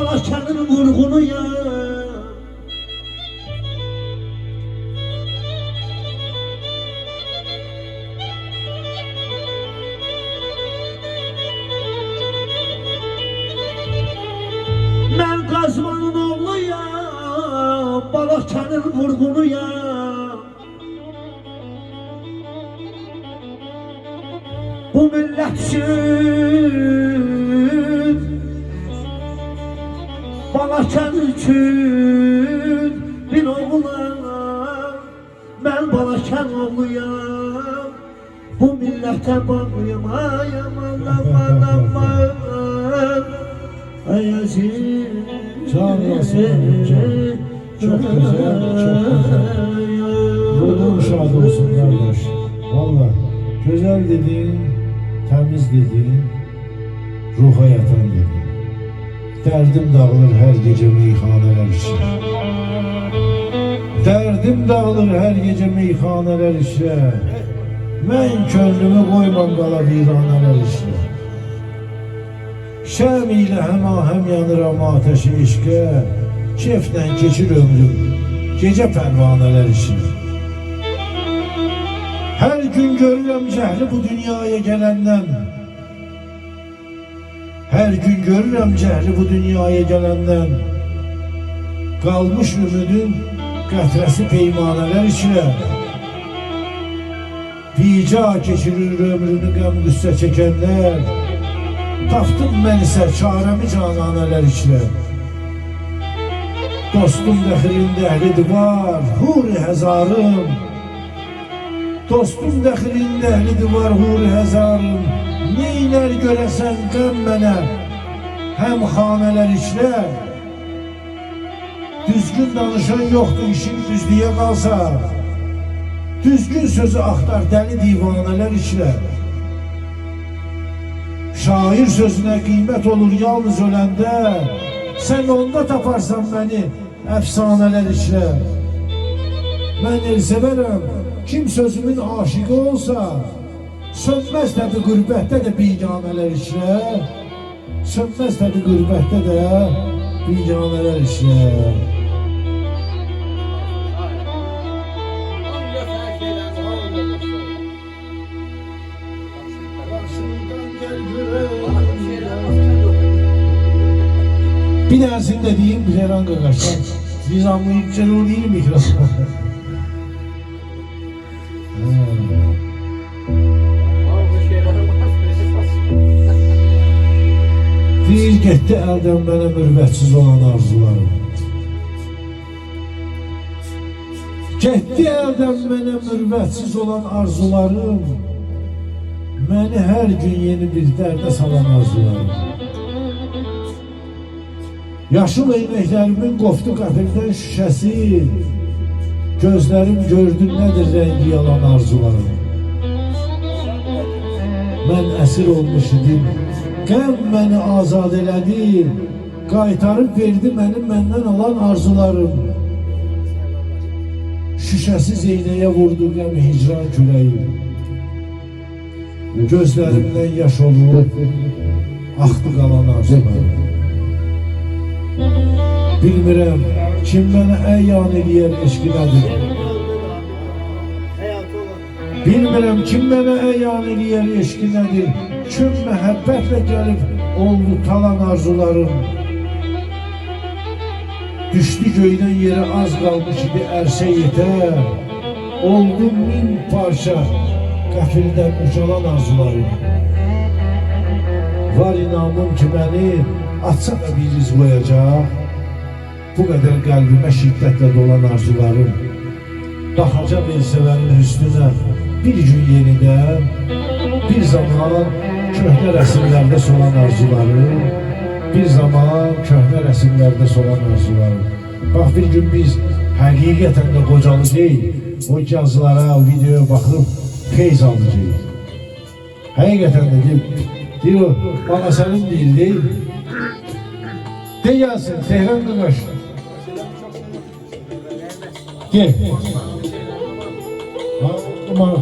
Balaşanın vurğunu ya. Ben Kazmanın oğlu ya, Balaşanın vurğunu ya. Bu millet için, Balaşan için bir oğlan, ben Balaşan oğluyam. Bu millete bağlıyım, ay aman aman aman. Ay aziz, çok güzel, çok güzel. Ruhun şad olsun kardeş. Vallahi güzel dediğin, temiz dediğin, ruha yatan dediğin. Derdim dağılır her gece meyhaneler içre. Derdim dağılır her gece meyhaneler içre. Ben könlümü koymam qala viranələr içre. Şəm ilə həmahem yanıram ateşi eşqə. Keyflə keçir ömrüm, gecə pərvanələr içre. Her gün görürəm cəhli bu dünyaya gələndən. Her gün görürəm cəhli bu dünyaya gələndən. Qalmış ümidin qətrəsi peymanələr içrə. Bica keçirir ömrünü qəm qüssə çəkənlər. Tapdım mən isə çarəmi cananələr içrə. Dostum dəxilində əhlidir var, huri həzarım. Dostum dəxilində əhlidir var, huri həzarım. Neylər görəsən qəm mənə, həm xanələr içrə. Düzgün danışan yoxdur, işin düzlüyə qalsa. Düzgün sözü axtar, dəli divanələr içrə. Şair sözünə qiymət olur yalnız öləndə. Sən onda taparsan məni, əfsanələr içrə. Mən el sevərəm, kim sözümün aşıqı olsa. Sönməz təbi qürbətdə də biganələr içrə. Sönməz təbi qürbətdə də biganələr içrə. Bir dersini de diyeyim Ceyran Gagaş'tan. Nizamlı Yüksel değil mikrofon. Deyir getdi əldən mənə mürvətsiz olan arzularım. Getdi əldən mənə mürvətsiz olan arzularım. Məni hər gün yeni bir dərdə salan arzularım. Yaşıl eynəklərimin qofdu qəfildən şüşəsi. Gözlərim gördü nədir rəngi yalan arzularım. Mən əsir olmuş idim, qəm məni azad elədi. Qaytarıb verdi mənim məndən alan arzularım. Şüşəsiz eynəyə vurdu qəm hicran küləyi. Gözlərimdən yaş olub, axdı qalan arzularım. Bilmirəm, kim mənə əyan eləyər eşqi nədir? Bilmirəm, kim mənə əyan eləyər eşqi nədir? Kim məhəbbətlə gəlib, oldu talan arzularım. Düşdü göydən yerə az qalmış idi ərşə yetər. Oldu min parça, qəfildən ucalan arzularım. Var inanım ki məni açsa da bir iz qoyacaq. Bu qədər qəlbimə şiddətlə dolan arzularım. Baxacaq el sevənin üstünə bir gün yenidən. Bir zaman köhnə rəsimlərdə solan arzularım. Bir zaman köhnə rəsimlərdə solan arzularım. Bax bir gün biz həqiqətən də qocalı deyil, o yazılara, o videoya baxıb feyz alacağıq. Həqiqətən də deyil o, bana sənin deyil, deyil. De gelsin, Tehran Gagaş. Gel. Ha, bana.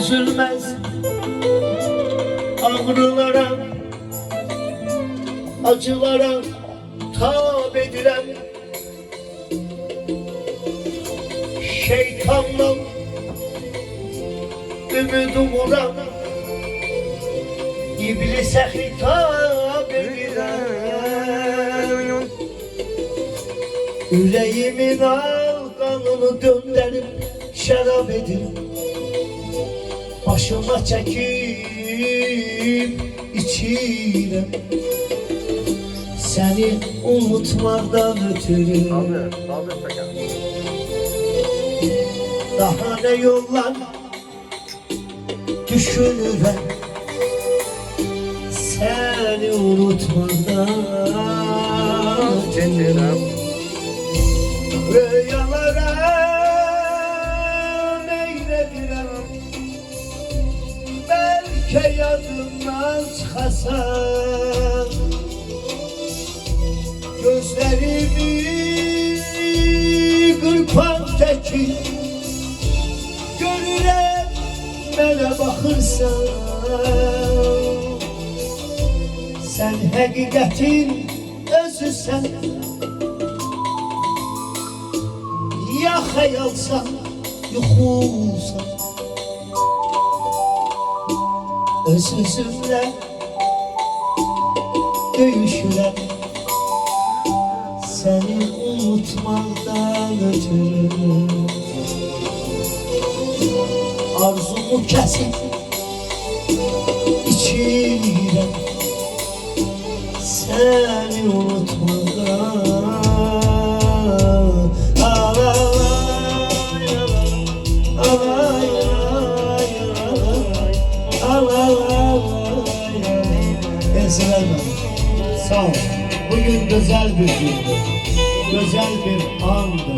çözülmez ağrılara, acılara tab edilen şeytanla ümid umuran, iblise hitap edilen, yüreğimin kanını döndürüp şarap edip başıma çekip içirem seni unutmaktan ötürü. Daha ne yollar düşünürem seni unutmaktan ötürü. Rüyalara meyledirem, belki yadımdan çıkasan, gözlerimi kırpan tekin görürem mənə baxırsan. Sen həqiqətin özüsən, ya xəyalsan, yuxusan. Öz-özümlə döyüşürəm seni unutmaktan ötürü. Arzumu kesip içirem seni unutmaktan. Sağ ol. Bugün güzel bir gündü. Güzel bir andı.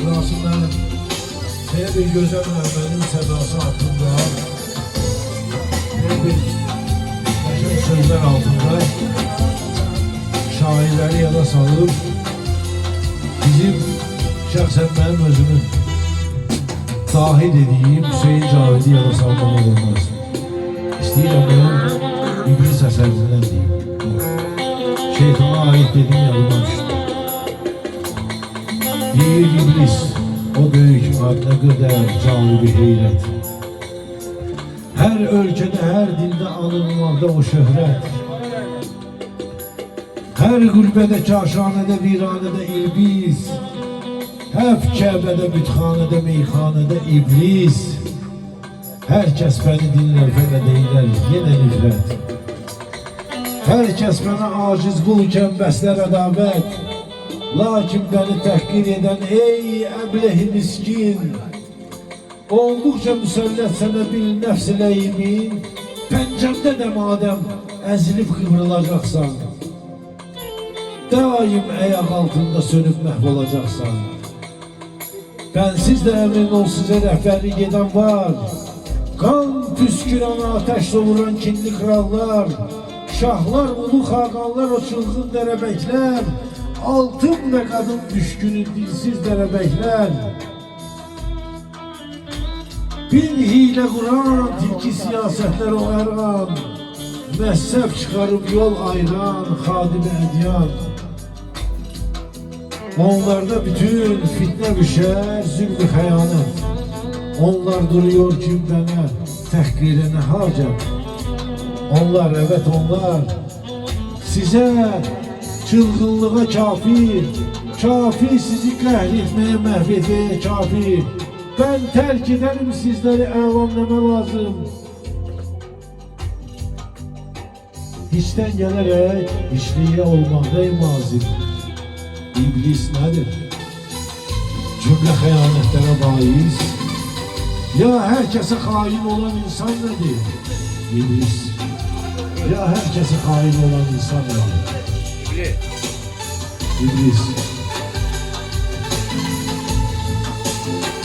Burası benim. Bir güzel benim sedası altında. Bir güzel sözler altında. Şairleri yana salıp bizim şahsen benim özümün dahil dediğim Hüseyin Cavidi yana salmama olmaz. İstəyirəm benim İblis əsərindən deyim. Şeytana ait dediğim yadıma düştü. Deyir İblis, o büyük adına qədər canibi heyrət. Her ölkədə, her dildə anılmaqda o şöhrət. Her qülbədə, kaşanədə, viranədə ilbiz. Həf Kəbədə, bütxanədə, meyxanədə iblis. Hər kəs bəni dinlər, fəqə deyilər, yenə nifrət. Hər kəs mənə aciz qulkən bəslər ədavət. Lakin bəni təhqir edən ey əbləhi miskin, olduqca müsəllət sənə bil nəfs ləyimin, pəncəmdə də madəm əzilib qıvrılacaqsan, daim əyaq altında sönüb məhv olacaqsan. Bənsiz də əmrin ol sizə rəhbərlik edən var, qan püskürən, ateş sovuran kinli krallar, şahlar, ulu xaqanlar, o çılğın dərəbəklər, altın və qadın düşkünü dilsiz dərəbəklər. Bir hilə quran, tilki siyasətlər o ərğan, məhzəb çıxarıb yol ayıran, xadimi ədyan. Onlarda bütün fitnə düşər, zülmü xəyanət. Onlar duruyor ki mənə təhqirə nə hacət. Onlar, evet onlar, sizə çılgınlığa kafir, kafir sizi qəhr etməyə, məhv etməyə kafir. Ben terk ederim sizleri, əvamləmə lazım. Hiçten gelerek hiçliğe olmaktayım mazim. İblis nedir? Cümle xəyanətlərə bais. Ya herkese hain olan insan nedir? İblis. Ya herkese hain olan insan nedir? İblis.